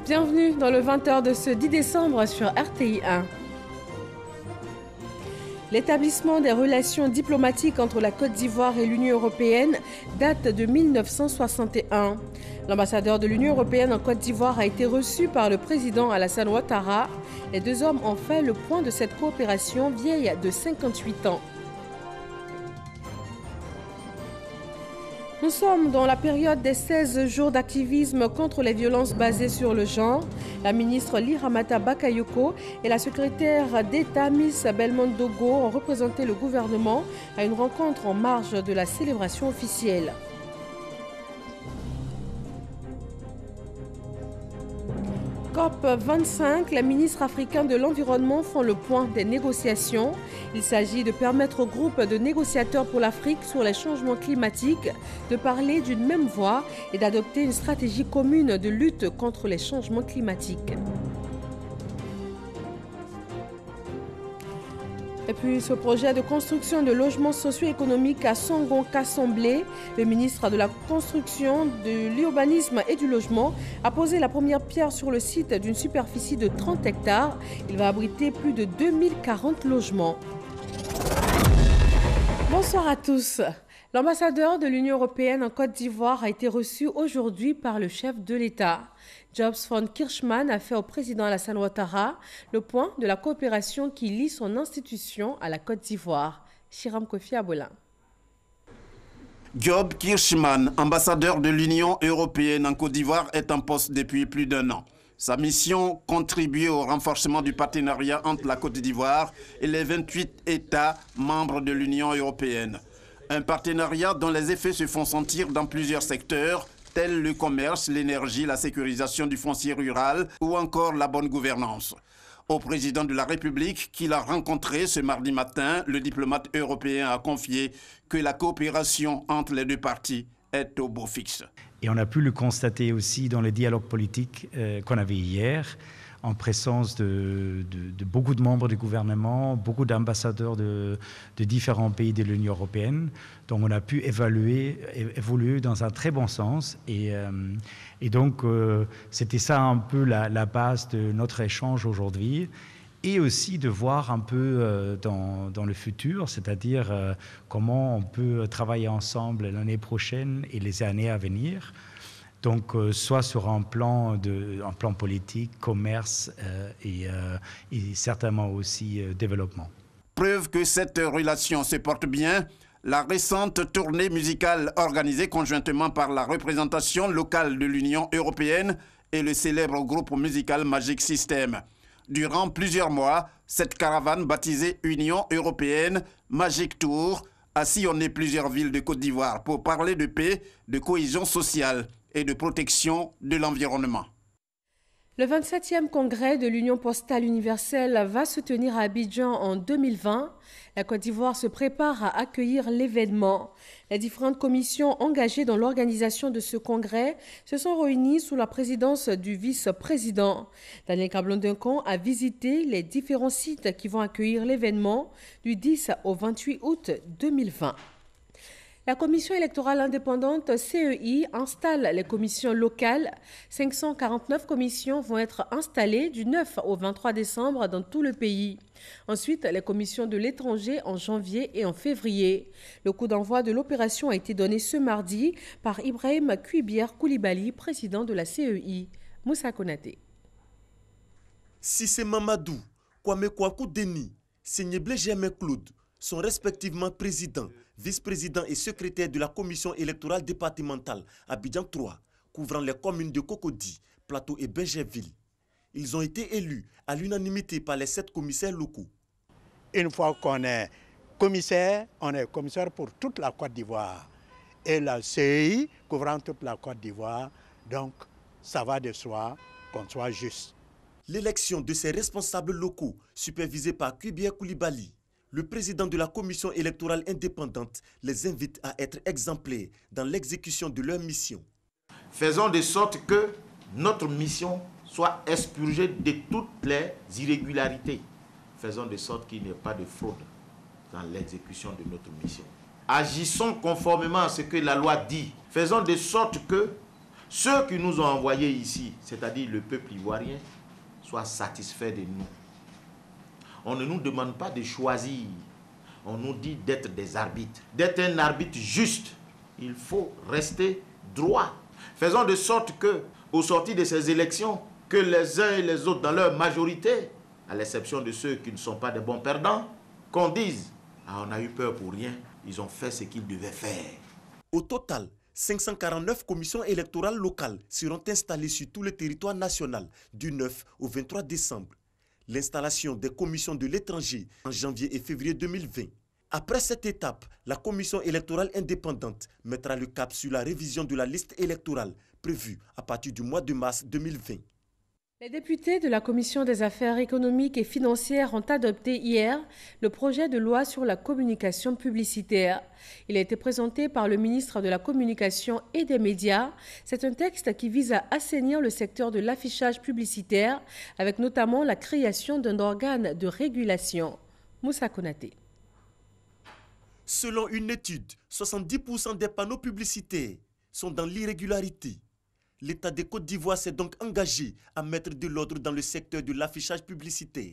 Bienvenue dans le 20h de ce 10 décembre sur RTI 1. L'établissement des relations diplomatiques entre la Côte d'Ivoire et l'Union européenne date de 1961. L'ambassadeur de l'Union européenne en Côte d'Ivoire a été reçu par le président Alassane Ouattara. Les deux hommes ont fait le point de cette coopération vieille de 58 ans. Nous sommes dans la période des 16 jours d'activisme contre les violences basées sur le genre. La ministre Liramata Bakayoko et la secrétaire d'État Miss Belmondo Dogo ont représenté le gouvernement à une rencontre en marge de la célébration officielle. COP 25, les ministres africains de l'environnement font le point des négociations. Il s'agit de permettre au groupe de négociateurs pour l'Afrique sur les changements climatiques de parler d'une même voix et d'adopter une stratégie commune de lutte contre les changements climatiques. Et puis ce projet de construction de logements socio-économiques à Songon-Kassemblé, le ministre de la Construction, de l'Urbanisme et du Logement a posé la première pierre sur le site d'une superficie de 30 hectares. Il va abriter plus de 2040 logements. Bonsoir à tous. L'ambassadeur de l'Union européenne en Côte d'Ivoire a été reçu aujourd'hui par le chef de l'État. Jobs von Kirchmann a fait au président Alassane Ouattara le point de la coopération qui lie son institution à la Côte d'Ivoire. Chiram Kofi Abola. Job Kirchmann, ambassadeur de l'Union européenne en Côte d'Ivoire, est en poste depuis plus d'1 an. Sa mission, contribuer au renforcement du partenariat entre la Côte d'Ivoire et les 28 États membres de l'Union européenne. Un partenariat dont les effets se font sentir dans plusieurs secteurs, tels le commerce, l'énergie, la sécurisation du foncier rural ou encore la bonne gouvernance. Au président de la République, qu'il a rencontré ce mardi matin, le diplomate européen a confié que la coopération entre les deux parties est au beau fixe. Et on a pu le constater aussi dans le dialogue politique qu'on avait hier, en présence de beaucoup de membres du gouvernement, beaucoup d'ambassadeurs de différents pays de l'Union européenne. Donc on a pu évoluer dans un très bon sens. Et donc c'était ça un peu la base de notre échange aujourd'hui. Et aussi de voir un peu dans le futur, c'est-à-dire comment on peut travailler ensemble l'année prochaine et les années à venir. Donc, soit sur un plan politique, commerce et certainement aussi développement. Preuve que cette relation se porte bien, la récente tournée musicale organisée conjointement par la représentation locale de l'Union européenne et le célèbre groupe musical Magic System. Durant plusieurs mois, cette caravane baptisée Union européenne Magic Tour a sillonné plusieurs villes de Côte d'Ivoire pour parler de paix, de cohésion sociale et de protection de l'environnement. Le 27e congrès de l'Union postale universelle va se tenir à Abidjan en 2020. La Côte d'Ivoire se prépare à accueillir l'événement. Les différentes commissions engagées dans l'organisation de ce congrès se sont réunies sous la présidence du vice-président. Daniel Cablon-Duncan a visité les différents sites qui vont accueillir l'événement du 10 au 28 août 2020. La commission électorale indépendante CEI installe les commissions locales. 549 commissions vont être installées du 9 au 23 décembre dans tout le pays. Ensuite, les commissions de l'étranger en janvier et en février. Le coup d'envoi de l'opération a été donné ce mardi par Ibrahim Kuibier Koulibaly, président de la CEI. Moussa Konaté. Sissé Mamadou, Kwame Kwaku Deni, Seigneble Germain Claude sont respectivement président, vice-président et secrétaire de la commission électorale départementale Abidjan 3, couvrant les communes de Cocody, Plateau et Bergerville. Ils ont été élus à l'unanimité par les 7 commissaires locaux. Une fois qu'on est commissaire pour toute la Côte d'Ivoire. Et la CEI couvrant toute la Côte d'Ivoire, donc ça va de soi qu'on soit juste. L'élection de ces responsables locaux, supervisée par Kuibier Koulibaly, le président de la commission électorale indépendante, les invite à être exemplaires dans l'exécution de leur mission. Faisons de sorte que notre mission soit expurgée de toutes les irrégularités. Faisons de sorte qu'il n'y ait pas de fraude dans l'exécution de notre mission. Agissons conformément à ce que la loi dit. Faisons de sorte que ceux qui nous ont envoyés ici, c'est-à-dire le peuple ivoirien, soient satisfaits de nous. On ne nous demande pas de choisir, on nous dit d'être des arbitres, d'être un arbitre juste. Il faut rester droit. Faisons de sorte que, au sortir de ces élections, que les uns et les autres, dans leur majorité, à l'exception de ceux qui ne sont pas des bons perdants, qu'on dise « Ah, on a eu peur pour rien, ils ont fait ce qu'ils devaient faire ». Au total, 549 commissions électorales locales seront installées sur tout le territoire national du 9 au 23 décembre. L'installation des commissions de l'étranger en janvier et février 2020. Après cette étape, la commission électorale indépendante mettra le cap sur la révision de la liste électorale prévue à partir du mois de mars 2020. Les députés de la Commission des affaires économiques et financières ont adopté hier le projet de loi sur la communication publicitaire. Il a été présenté par le ministre de la Communication et des Médias. C'est un texte qui vise à assainir le secteur de l'affichage publicitaire, avec notamment la création d'un organe de régulation. Moussa Konaté. Selon une étude, 70% des panneaux publicitaires sont dans l'irrégularité. L'État de Côte d'Ivoire s'est donc engagé à mettre de l'ordre dans le secteur de l'affichage publicitaire.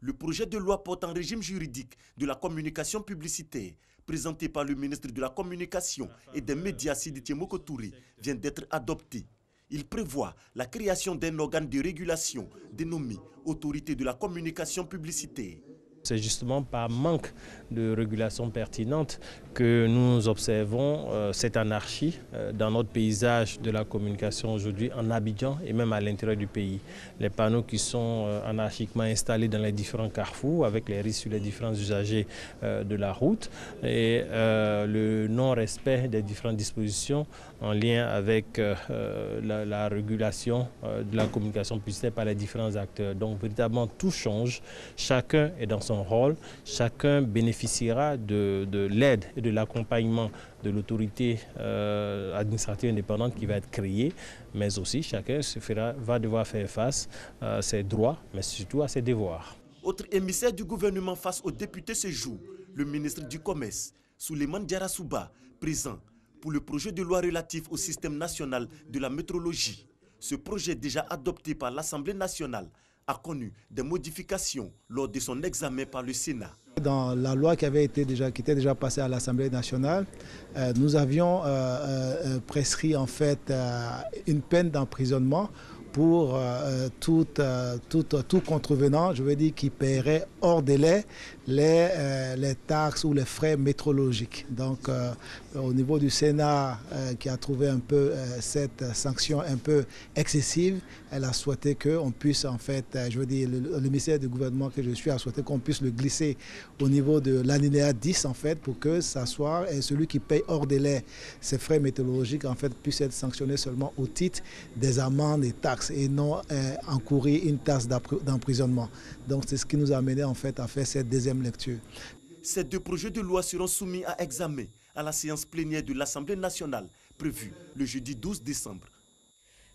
Le projet de loi portant régime juridique de la communication publicitaire, présenté par le ministre de la Communication et des Médias Sidi Tchemoko Touré, vient d'être adopté. Il prévoit la création d'un organe de régulation dénommé Autorité de la communication publicitaire. C'est justement par manque de régulation pertinente que nous observons cette anarchie dans notre paysage de la communication aujourd'hui en Abidjan et même à l'intérieur du pays. Les panneaux qui sont anarchiquement installés dans les différents carrefours avec les risques sur les différents usagers de la route et le non-respect des différentes dispositions en lien avec la régulation de la communication publicitaire par les différents acteurs. Donc véritablement tout change, chacun est dans son rôle, chacun bénéficiera de l'aide et de l'accompagnement de l'autorité administrative indépendante qui va être créée, mais aussi chacun va devoir faire face à ses droits, mais surtout à ses devoirs. Autre émissaire du gouvernement face aux députés ce jour, le ministre du Commerce, Souleymane Diarra-Souba, présent pour le projet de loi relatif au système national de la métrologie. Ce projet déjà adopté par l'Assemblée nationale a connu des modifications lors de son examen par le Sénat. Dans la loi qui était déjà passée à l'Assemblée nationale, nous avions prescrit en fait une peine d'emprisonnement pour tout contrevenant, je veux dire, qui paierait hors délai les taxes ou les frais métrologiques. Donc au niveau du Sénat qui a trouvé un peu cette sanction un peu excessive, elle a souhaité qu'on puisse en fait, je veux dire, le ministère du gouvernement que je suis a souhaité qu'on puisse le glisser au niveau de l'alinéa 10 en fait pour que ça soit celui qui paye hors délai ces frais métrologiques en fait puisse être sanctionné seulement au titre des amendes et taxes et non encourir une taxe d'emprisonnement. Donc c'est ce qui nous a amené en fait à faire cette deuxième lecture. Ces deux projets de loi seront soumis à examen à la séance plénière de l'Assemblée nationale prévue le jeudi 12 décembre.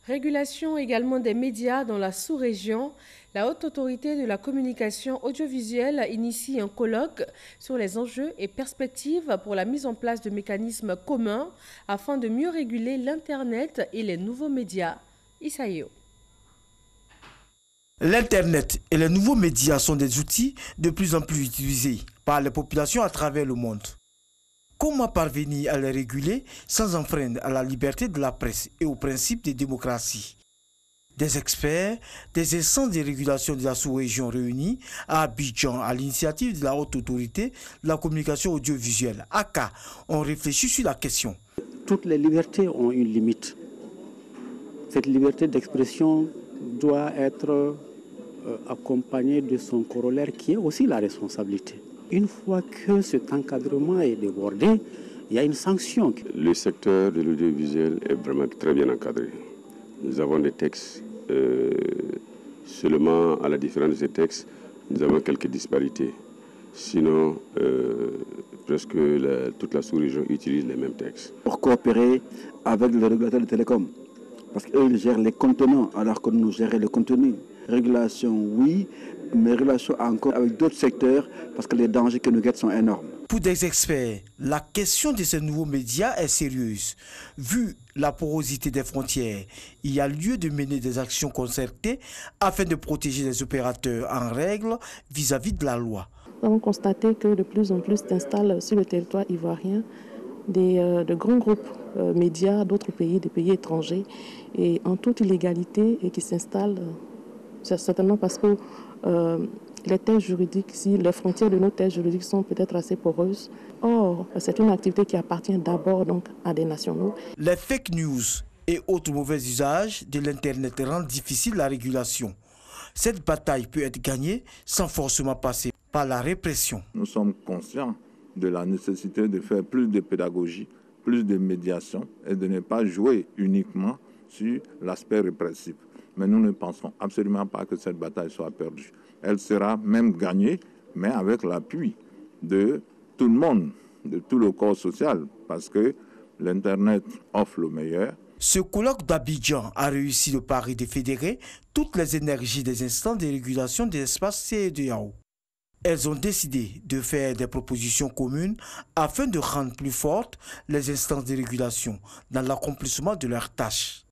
Régulation également des médias dans la sous-région. La Haute Autorité de la Communication Audiovisuelle initie un colloque sur les enjeux et perspectives pour la mise en place de mécanismes communs afin de mieux réguler l'Internet et les nouveaux médias. Isaïo. L'Internet et les nouveaux médias sont des outils de plus en plus utilisés par les populations à travers le monde. Comment parvenir à les réguler sans enfreindre à la liberté de la presse et au principe de démocratie? Des experts, des instances de régulation de la sous-région réunis à Abidjan à l'initiative de la Haute Autorité de la Communication Audiovisuelle, ACA, ont réfléchi sur la question. Toutes les libertés ont une limite. Cette liberté d'expression doit être accompagnée de son corollaire qui est aussi la responsabilité. Une fois que cet encadrement est débordé, il y a une sanction. Le secteur de l'audiovisuel est vraiment très bien encadré. Nous avons des textes, seulement à la différence de ces textes, nous avons quelques disparités. Sinon, presque toute la sous-région utilise les mêmes textes. Pour coopérer avec le régulateur de télécom, parce qu'eux ils gèrent les contenants alors que nous gérons le contenu. Régulation, oui, mais régulation encore avec d'autres secteurs parce que les dangers que nous guettent sont énormes. Pour des experts, la question de ces nouveaux médias est sérieuse. Vu la porosité des frontières, il y a lieu de mener des actions concertées afin de protéger les opérateurs en règle vis-à-vis de la loi. Nous avons constaté que de plus en plus s'installent sur le territoire ivoirien de grands groupes médias d'autres pays, des pays étrangers, et en toute illégalité, et qui s'installent certainement parce que les terres juridiques, si les frontières de nos terres juridiques sont peut-être assez poreuses. Or, c'est une activité qui appartient d'abord donc à des nationaux. Les fake news et autres mauvais usages de l'Internet rendent difficile la régulation. Cette bataille peut être gagnée sans forcément passer par la répression. Nous sommes conscients de la nécessité de faire plus de pédagogie, plus de médiation et de ne pas jouer uniquement sur l'aspect répressif. Mais nous ne pensons absolument pas que cette bataille soit perdue. Elle sera même gagnée, mais avec l'appui de tout le monde, de tout le corps social, parce que l'Internet offre le meilleur. Ce colloque d'Abidjan a réussi le pari de fédérer toutes les énergies des instances de régulation des espaces CEDEAO. Elles ont décidé de faire des propositions communes afin de rendre plus fortes les instances de régulation dans l'accomplissement de leurs tâches.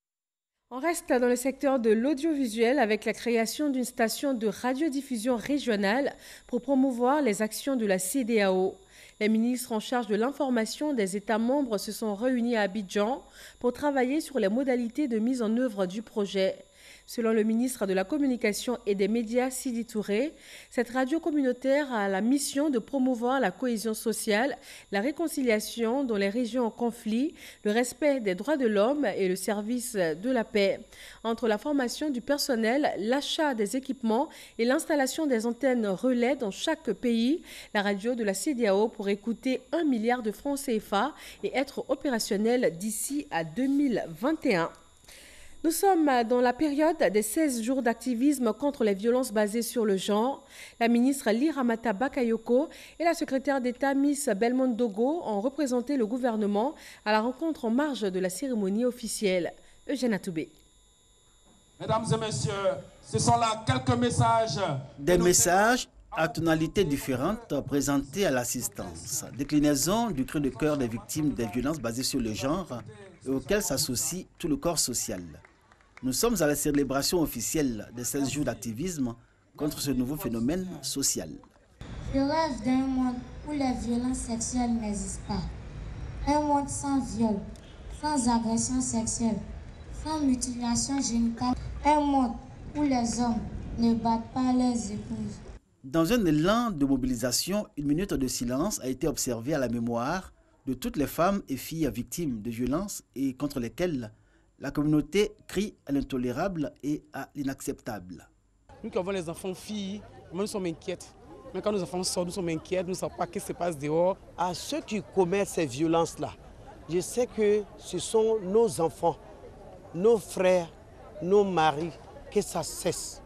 On reste dans le secteur de l'audiovisuel avec la création d'une station de radiodiffusion régionale pour promouvoir les actions de la CEDEAO. Les ministres en charge de l'information des États membres se sont réunis à Abidjan pour travailler sur les modalités de mise en œuvre du projet. Selon le ministre de la Communication et des Médias, Sidi Touré, cette radio communautaire a la mission de promouvoir la cohésion sociale, la réconciliation dans les régions en conflit, le respect des droits de l'homme et le service de la paix. Entre la formation du personnel, l'achat des équipements et l'installation des antennes relais dans chaque pays, la radio de la CEDEAO pourrait coûter 1 milliard de francs CFA et être opérationnelle d'ici à 2021. Nous sommes dans la période des 16 jours d'activisme contre les violences basées sur le genre. La ministre Liramata Bakayoko et la secrétaire d'État Miss Belmondo Dogo ont représenté le gouvernement à la rencontre en marge de la cérémonie officielle. Eugène Atoubé. Mesdames et messieurs, ce sont là quelques messages. Des messages à tonalités différentes présentés à l'assistance. Déclinaison du cri de cœur des victimes des violences basées sur le genre et auxquelles s'associe tout le corps social. Nous sommes à la célébration officielle des 16 jours d'activisme contre ce nouveau phénomène social. Je rêve d'un monde où les violences sexuelles n'existent pas. Un monde sans viol, sans agression sexuelle, sans mutilation génitale. Un monde où les hommes ne battent pas leurs épouses. Dans un élan de mobilisation, une minute de silence a été observée à la mémoire de toutes les femmes et filles victimes de violences et contre lesquelles la communauté crie à l'intolérable et à l'inacceptable. Nous qui avons les enfants filles, nous sommes inquiètes. Mais quand nos enfants sortent, nous sommes inquiets, nous ne savons pas ce qui se passe dehors. À ceux qui commettent ces violences-là, je sais que ce sont nos enfants, nos frères, nos maris, que ça cesse,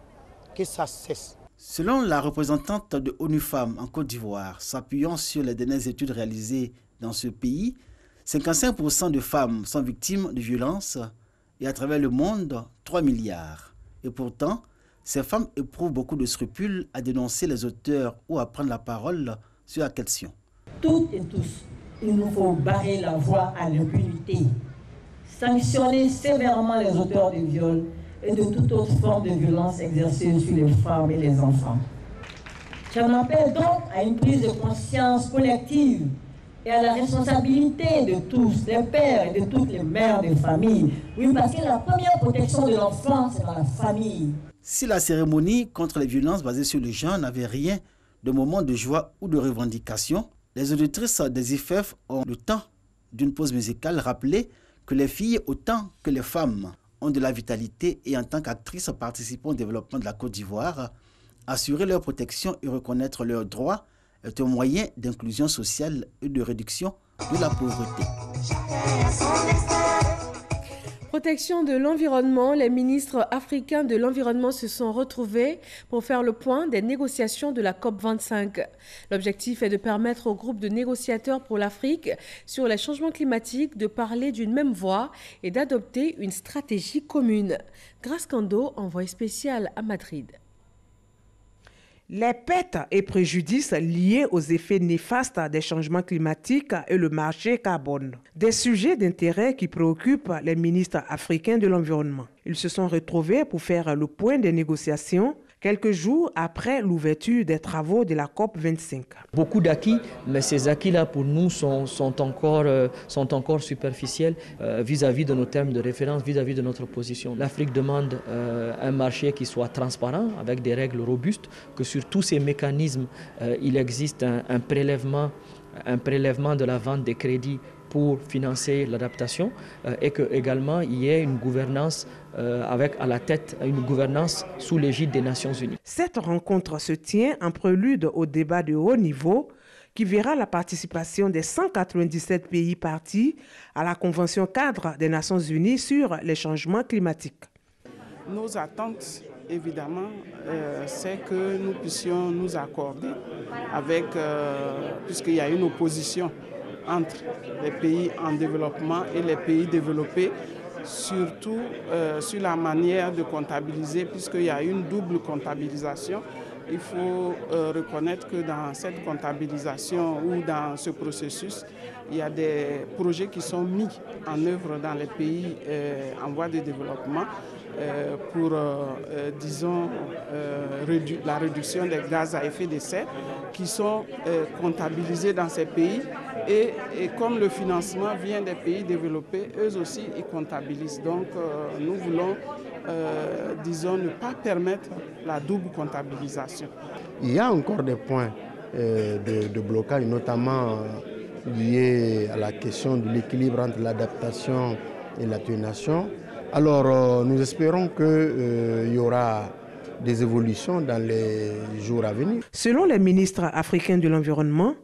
que ça cesse. Selon la représentante de ONU Femmes en Côte d'Ivoire, s'appuyant sur les dernières études réalisées dans ce pays, 55% de femmes sont victimes de violences et à travers le monde, 3 milliards. Et pourtant, ces femmes éprouvent beaucoup de scrupules à dénoncer les auteurs ou à prendre la parole sur la question. Toutes et tous, il nous faut barrer la voie à l'impunité, sanctionner sévèrement les auteurs de viols et de toute autre forme de violence exercée sur les femmes et les enfants. J'en appelle donc à une prise de conscience collective et à la responsabilité de tous, les pères et de toutes les mères de famille. Oui, parce que la première protection de l'enfant, c'est dans la famille. Si la cérémonie contre les violences basées sur le genre n'avait rien de moment de joie ou de revendication, les auditrices des IFEF ont, le temps d'une pause musicale, rappelé que les filles, autant que les femmes, ont de la vitalité et en tant qu'actrices participant au développement de la Côte d'Ivoire, assurer leur protection et reconnaître leurs droits est un moyen d'inclusion sociale et de réduction de la pauvreté. Protection de l'environnement, les ministres africains de l'environnement se sont retrouvés pour faire le point des négociations de la COP25. L'objectif est de permettre au groupe de négociateurs pour l'Afrique sur les changements climatiques de parler d'une même voix et d'adopter une stratégie commune. Grace Kando, envoyé spécial à Madrid. Les pertes et préjudices liés aux effets néfastes des changements climatiques et le marché carbone. Des sujets d'intérêt qui préoccupent les ministres africains de l'environnement. Ils se sont retrouvés pour faire le point des négociations quelques jours après l'ouverture des travaux de la COP25. Beaucoup d'acquis, mais ces acquis-là pour nous sont encore superficiels vis-à-vis de nos termes de référence, vis-à-vis de notre position. L'Afrique demande un marché qui soit transparent, avec des règles robustes, que sur tous ces mécanismes, il existe un prélèvement de la vente des crédits pour financer l'adaptation et qu'également il y ait une gouvernance avec à la tête une gouvernance sous l'égide des Nations Unies. Cette rencontre se tient en prélude au débat de haut niveau qui verra la participation des 197 pays partis à la Convention cadre des Nations Unies sur les changements climatiques. Nos attentes, évidemment, c'est que nous puissions nous accorder avec, puisqu'il y a une opposition entre les pays en développement et les pays développés, surtout sur la manière de comptabiliser, puisqu'il y a une double comptabilisation. Il faut reconnaître que dans cette comptabilisation ou dans ce processus, il y a des projets qui sont mis en œuvre dans les pays en voie de développement pour, disons, la réduction des gaz à effet de serre qui sont comptabilisés dans ces pays et comme le financement vient des pays développés, eux aussi ils comptabilisent. Donc nous voulons, disons, ne pas permettre la double comptabilisation. Il y a encore des points de blocage, notamment liés à la question de l'équilibre entre l'adaptation et l'atténuation. Alors nous espérons qu'il y aura des évolutions dans les jours à venir. Selon les ministres africains de l'environnement,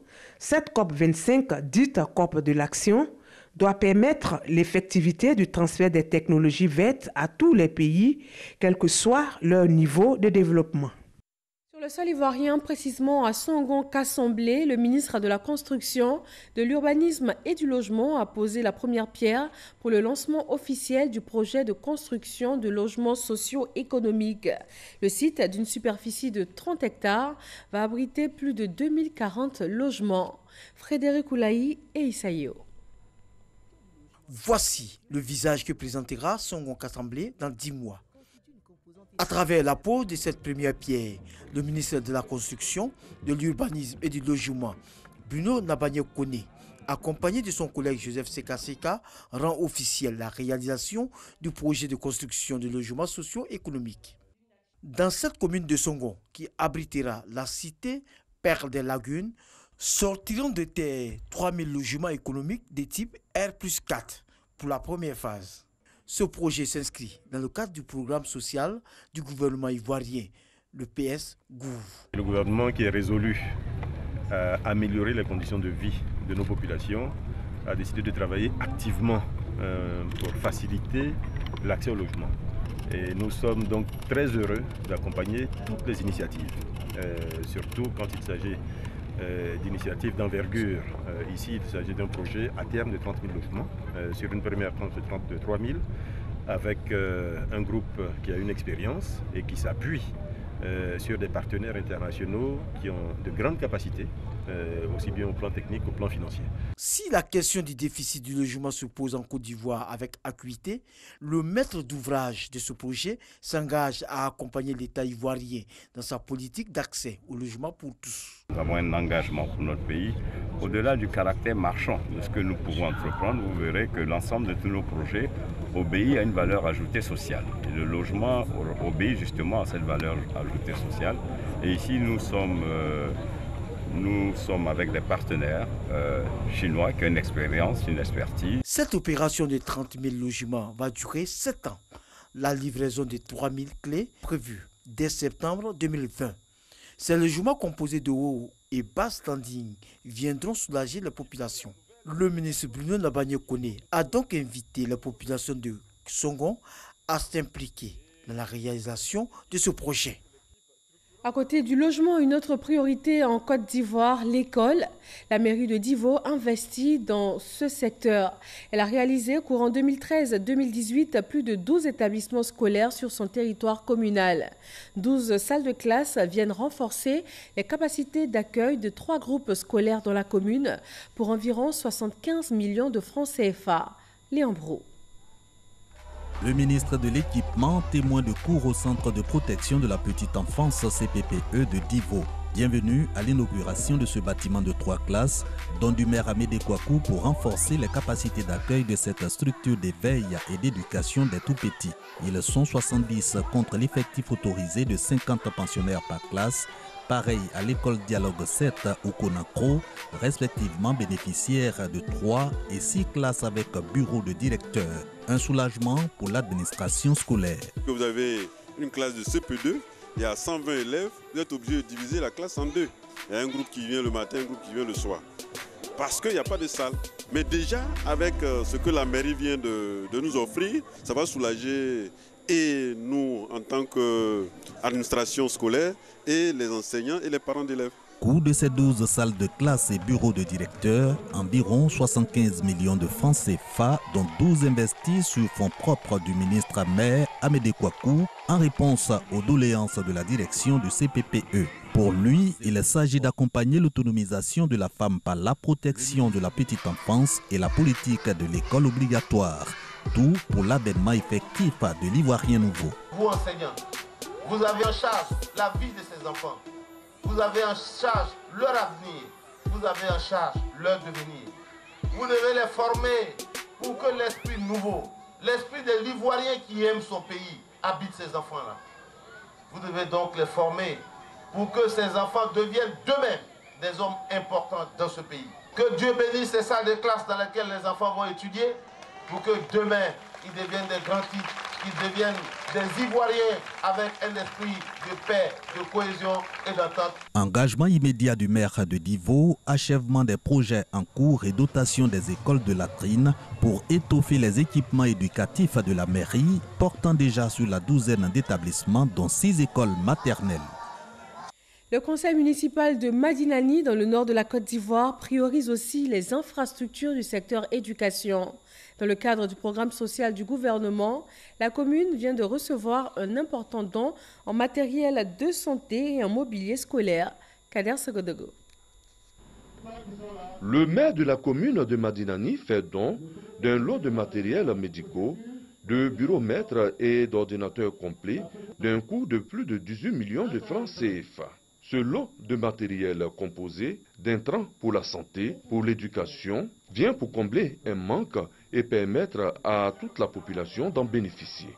cette COP25, dite COP de l'action, doit permettre l'effectivité du transfert des technologies vertes à tous les pays, quel que soit leur niveau de développement. Sur le sol ivoirien, précisément à Songon-Kassemblé, le ministre de la Construction, de l'Urbanisme et du Logement a posé la première pierre pour le lancement officiel du projet de construction de logements socio-économiques. Le site, d'une superficie de 30 hectares, va abriter plus de 2040 logements. Frédéric Oulaï et Issaïo. Voici le visage que présentera Songon-Kassemblé dans 10 mois. À travers la pose de cette première pierre, le ministre de la Construction, de l'Urbanisme et du Logement, Bruno Nabanye-Koné, accompagné de son collègue Joseph Sekaseka, rend officielle la réalisation du projet de construction de logements socio-économiques. Dans cette commune de Songon, qui abritera la cité Perle des Lagunes, sortiront de terre 3000 logements économiques de type R+4 pour la première phase. Ce projet s'inscrit dans le cadre du programme social du gouvernement ivoirien, le PS-GOUV. Le gouvernement qui est résolu à améliorer les conditions de vie de nos populations a décidé de travailler activement pour faciliter l'accès au logement. Et nous sommes donc très heureux d'accompagner toutes les initiatives, surtout quand il s'agit d'initiatives d'envergure. Ici, il s'agit d'un projet à terme de 30 000 logements, sur une première tranche de 3 000, avec un groupe qui a une expérience et qui s'appuie sur des partenaires internationaux qui ont de grandes capacités, aussi bien au plan technique qu'au plan financier. Si la question du déficit du logement se pose en Côte d'Ivoire avec acuité, le maître d'ouvrage de ce projet s'engage à accompagner l'État ivoirien dans sa politique d'accès au logement pour tous. Nous avons un engagement pour notre pays. Au-delà du caractère marchand de ce que nous pouvons entreprendre, vous verrez que l'ensemble de tous nos projets obéit à une valeur ajoutée sociale. Et le logement obéit justement à cette valeur ajoutée sociale. Et ici, nous sommes avec des partenaires chinois qui ont une expérience, une expertise. Cette opération de 30 000 logements va durer 7 ans. La livraison de 3 000 clés prévue dès septembre 2020. Ces logements composés de haut et bas standing viendront soulager la population. Le ministre Bruno Nabanye-Koné a donc invité la population de Songon à s'impliquer dans la réalisation de ce projet. À côté du logement, une autre priorité en Côte d'Ivoire, l'école. La mairie de Divo investit dans ce secteur. Elle a réalisé courant 2013-2018 plus de 12 établissements scolaires sur son territoire communal. 12 salles de classe viennent renforcer les capacités d'accueil de 3 groupes scolaires dans la commune pour environ 75 millions de francs CFA. Léon Bro. Le ministre de l'Équipement, témoin de cours au Centre de protection de la petite enfance CPPE de Divo. Bienvenue à l'inauguration de ce bâtiment de 3 classes, dont du maire Amédée Kouakou pour renforcer les capacités d'accueil de cette structure d'éveil et d'éducation des tout-petits. Ils sont 70 contre l'effectif autorisé de 50 pensionnaires par classe, pareil à l'école Dialogue 7 ou Conakro, respectivement bénéficiaires de 3 et 6 classes avec bureau de directeur. Un soulagement pour l'administration scolaire. Vous avez une classe de CP2, il y a 120 élèves, vous êtes obligé de diviser la classe en 2. Il y a un groupe qui vient le matin, un groupe qui vient le soir. Parce qu'il n'y a pas de salle. Mais déjà, avec ce que la mairie vient de nous offrir, ça va soulager et nous, en tant qu'administration scolaire, et les enseignants et les parents d'élèves. Coût de ces 12 salles de classe et bureaux de directeur, environ 75 millions de francs CFA, dont 12 investis sur fonds propres du ministre maire Amédée Kouakou, en réponse aux doléances de la direction du CPPE. Pour lui, il s'agit d'accompagner l'autonomisation de la femme par la protection de la petite enfance et la politique de l'école obligatoire. Tout pour l'avènement effectif de l'Ivoirien nouveau. Vous, enseignants, vous avez en charge la vie de ces enfants. Vous avez en charge leur avenir. Vous avez en charge leur devenir. Vous devez les former pour que l'esprit nouveau, l'esprit de l'Ivoirien qui aime son pays, habite ces enfants-là. Vous devez donc les former pour que ces enfants deviennent d'eux-mêmes des hommes importants dans ce pays. Que Dieu bénisse ces salles de classe dans lesquelles les enfants vont étudier, pour que demain, ils deviennent des grands types, qu'ils deviennent des Ivoiriens avec un esprit de paix, de cohésion et d'entente. Engagement immédiat du maire de Divo, achèvement des projets en cours et dotation des écoles de latrines pour étoffer les équipements éducatifs de la mairie, portant déjà sur la douzaine d'établissements, dont 6 écoles maternelles. Le conseil municipal de Madinani, dans le nord de la Côte d'Ivoire, priorise aussi les infrastructures du secteur éducation. Dans le cadre du programme social du gouvernement, la commune vient de recevoir un important don en matériel de santé et en mobilier scolaire. Kader Segodogo. Le maire de la commune de Madinani fait don d'un lot de matériels médicaux, de bureaux-mètres et d'ordinateurs complets d'un coût de plus de 18 millions de francs CFA. Ce lot de matériel composé d'intrants pour la santé, pour l'éducation, vient pour combler un manque et permettre à toute la population d'en bénéficier.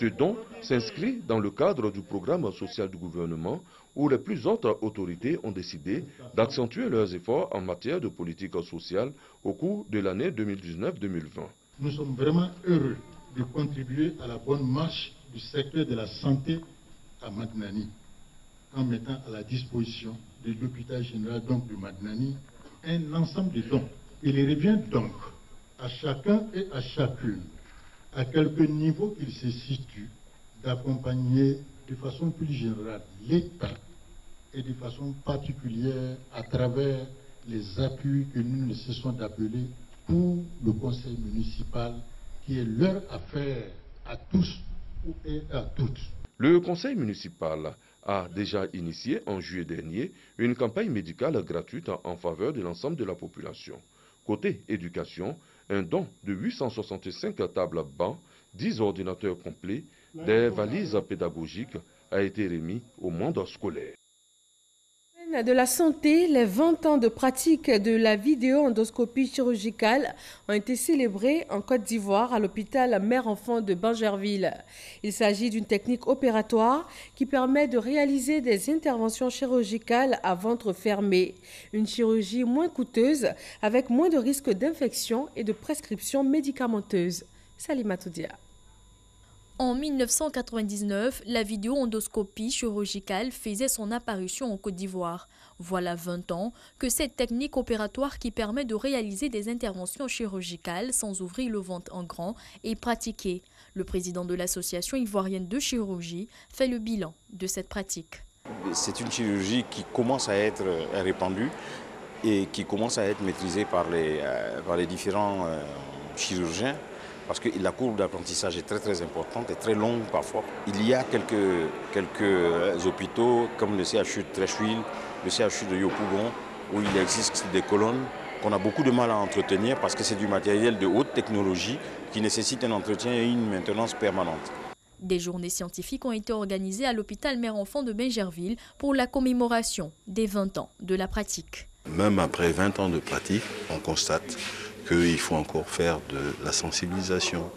Ce don s'inscrit dans le cadre du programme social du gouvernement où les plus hautes autorités ont décidé d'accentuer leurs efforts en matière de politique sociale au cours de l'année 2019-2020. Nous sommes vraiment heureux de contribuer à la bonne marche du secteur de la santé à Madinani, en mettant à la disposition de l'hôpital général donc de Madinani un ensemble de dons. Il revient donc à chacun et à chacune, à quelque niveau qu'il se situe, d'accompagner de façon plus générale l'État et de façon particulière à travers les appuis que nous ne cessons d'appeler pour le conseil municipal qui est leur affaire à tous et à toutes. Le conseil municipal a déjà initié en juillet dernier une campagne médicale gratuite en faveur de l'ensemble de la population. Côté éducation, un don de 865 tables bancs, 10 ordinateurs complets, des valises pédagogiques a été remis au monde scolaire. De la santé, les 20 ans de pratique de la vidéo-endoscopie chirurgicale ont été célébrés en Côte d'Ivoire à l'hôpital Mère-Enfant de Bangerville. Il s'agit d'une technique opératoire qui permet de réaliser des interventions chirurgicales à ventre fermé. Une chirurgie moins coûteuse avec moins de risques d'infection et de prescription médicamenteuse. Salima Toudia. En 1999, la vidéo-endoscopie chirurgicale faisait son apparition en Côte d'Ivoire. Voilà 20 ans que cette technique opératoire qui permet de réaliser des interventions chirurgicales sans ouvrir le ventre en grand est pratiquée. Le président de l'association ivoirienne de chirurgie fait le bilan de cette pratique. C'est une chirurgie qui commence à être répandue et qui commence à être maîtrisée par les différents chirurgiens. Parce que la courbe d'apprentissage est très importante et très longue parfois. Il y a quelques hôpitaux comme le CHU de Tréchouil, le CHU de Yopougon, où il existe des colonnes qu'on a beaucoup de mal à entretenir parce que c'est du matériel de haute technologie qui nécessite un entretien et une maintenance permanente. Des journées scientifiques ont été organisées à l'hôpital Mère-Enfant de Bingerville pour la commémoration des 20 ans de la pratique. Même après 20 ans de pratique, on constate qu'il faut encore faire de la sensibilisation,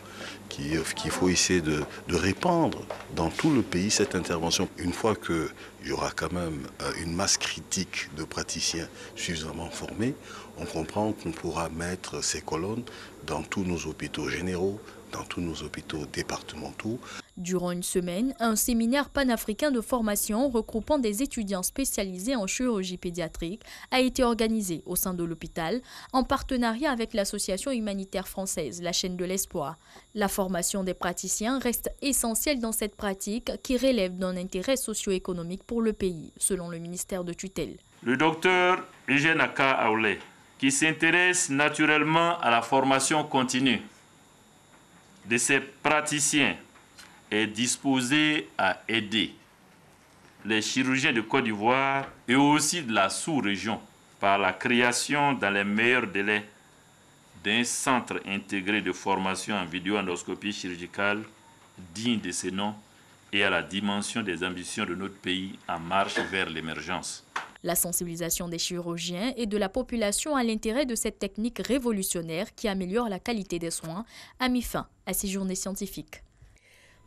qu'il faut essayer de répandre dans tout le pays cette intervention. Une fois qu'il y aura quand même une masse critique de praticiens suffisamment formés, on comprend qu'on pourra mettre ces colonnes dans tous nos hôpitaux généraux, dans tous nos hôpitaux départementaux. Durant une semaine, un séminaire panafricain de formation regroupant des étudiants spécialisés en chirurgie pédiatrique a été organisé au sein de l'hôpital en partenariat avec l'association humanitaire française, la Chaîne de l'Espoir. La formation des praticiens reste essentielle dans cette pratique qui relève d'un intérêt socio-économique pour le pays, selon le ministère de tutelle. Le docteur Eugène Aka Aoulé, qui s'intéresse naturellement à la formation continue de ces praticiens, est disposé à aider les chirurgiens de Côte d'Ivoire et aussi de la sous-région par la création dans les meilleurs délais d'un centre intégré de formation en vidéo-endoscopie chirurgicale digne de ce nom et à la dimension des ambitions de notre pays en marche vers l'émergence. La sensibilisation des chirurgiens et de la population à l'intérêt de cette technique révolutionnaire qui améliore la qualité des soins a mis fin à ces journées scientifiques.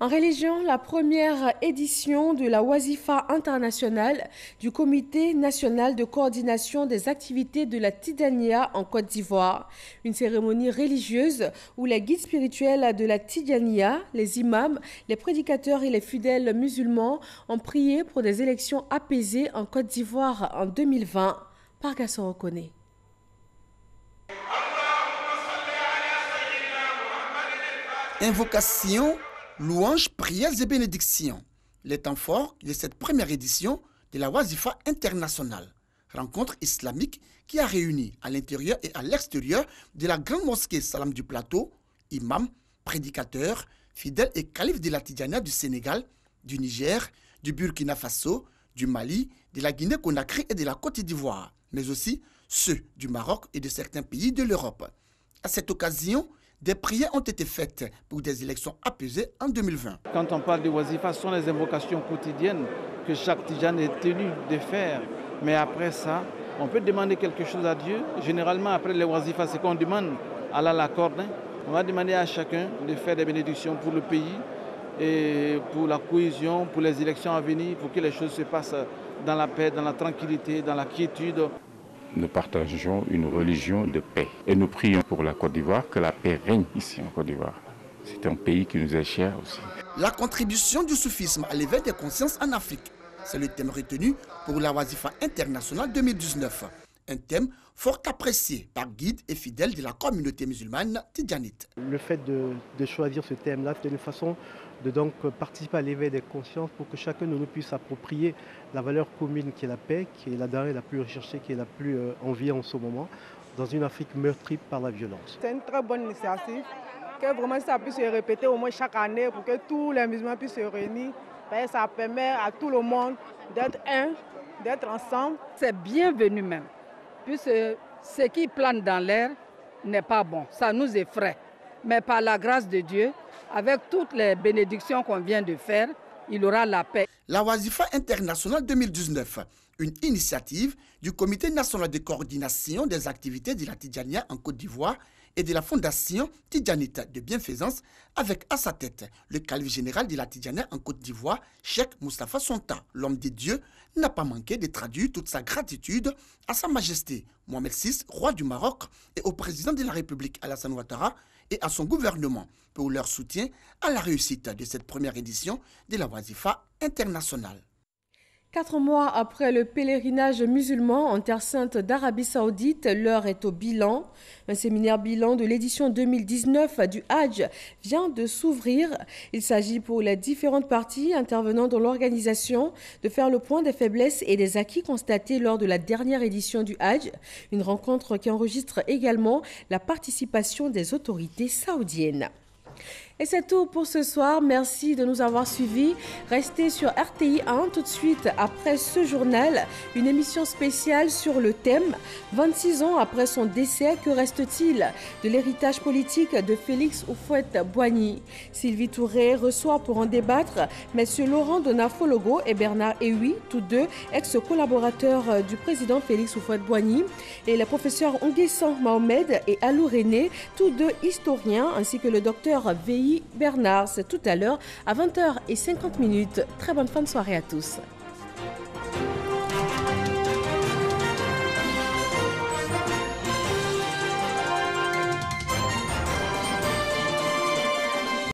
En religion, la première édition de la Wazifa internationale du Comité national de coordination des activités de la Tidjaniya en Côte d'Ivoire. Une cérémonie religieuse où les guides spirituels de la Tidjaniya, les imams, les prédicateurs et les fidèles musulmans ont prié pour des élections apaisées en Côte d'Ivoire en 2020. Par Gasson Okone. Invocation, louanges, prières et bénédictions. Les temps forts de cette première édition de la Wazifa internationale, rencontre islamique qui a réuni à l'intérieur et à l'extérieur de la grande mosquée Salam du Plateau, imams, prédicateurs, fidèles et califes de la Tidjaniya du Sénégal, du Niger, du Burkina Faso, du Mali, de la Guinée-Conakry et de la Côte d'Ivoire, mais aussi ceux du Maroc et de certains pays de l'Europe. À cette occasion, des prières ont été faites pour des élections apaisées en 2020. Quand on parle de Wazifa, ce sont les invocations quotidiennes que chaque Tidjane est tenu de faire. Mais après ça, on peut demander quelque chose à Dieu. Généralement, après les Wazifa, c'est qu'on demande à Allah l'accorde. On va demander à chacun de faire des bénédictions pour le pays et pour la cohésion, pour les élections à venir, pour que les choses se passent dans la paix, dans la tranquillité, dans la quiétude. Nous partageons une religion de paix et nous prions pour la Côte d'Ivoire, que la paix règne ici en Côte d'Ivoire. C'est un pays qui nous est cher aussi. La contribution du soufisme à l'éveil des consciences en Afrique, c'est le thème retenu pour la Wazifa internationale 2019. Un thème fort apprécié par guides et fidèles de la communauté musulmane tidjanite. Le fait de choisir ce thème-là, c'est une façon de donc participer à l'éveil des consciences pour que chacun de nous puisse s'approprier la valeur commune qui est la paix, qui est la denrée la plus recherchée, qui est la plus enviée en ce moment, dans une Afrique meurtrie par la violence. C'est une très bonne initiative, que vraiment ça puisse se répéter au moins chaque année pour que tous les musulmans puissent se réunir. Ça permet à tout le monde d'être un, d'être ensemble. C'est bienvenu même, puisque ce qui plane dans l'air n'est pas bon, ça nous effraie. Mais par la grâce de Dieu, avec toutes les bénédictions qu'on vient de faire, il aura la paix. La Wazifa internationale 2019, une initiative du Comité national de coordination des activités de la Tidjaniya en Côte d'Ivoire et de la Fondation Tidjanite de bienfaisance, avec à sa tête le calife général de la Tidjaniya en Côte d'Ivoire, Cheikh Moustapha Sonta. L'homme de Dieu n'a pas manqué de traduire toute sa gratitude à Sa Majesté Mohamed VI, roi du Maroc, et au président de la République Alassane Ouattara, et à son gouvernement pour leur soutien à la réussite de cette première édition de la Wazifa internationale. 4 mois après le pèlerinage musulman en Terre Sainte d'Arabie Saoudite, l'heure est au bilan. Un séminaire bilan de l'édition 2019 du Hajj vient de s'ouvrir. Il s'agit pour les différentes parties intervenant dans l'organisation de faire le point des faiblesses et des acquis constatés lors de la dernière édition du Hajj. Une rencontre qui enregistre également la participation des autorités saoudiennes. Et c'est tout pour ce soir. Merci de nous avoir suivis. Restez sur RTI 1 tout de suite après ce journal. Une émission spéciale sur le thème « 26 ans après son décès, que reste-t-il de l'héritage politique de Félix Houphouët-Boigny ?» Sylvie Touré reçoit pour en débattre M. Laurent Donafologo et Bernard Ewi, tous deux ex-collaborateurs du président Félix Houphouët-Boigny, et les professeurs Nguessan Mohamed et Alou René, tous deux historiens, ainsi que le docteur V.I. Bernard. C'est tout à l'heure à 20h50. Très bonne fin de soirée à tous.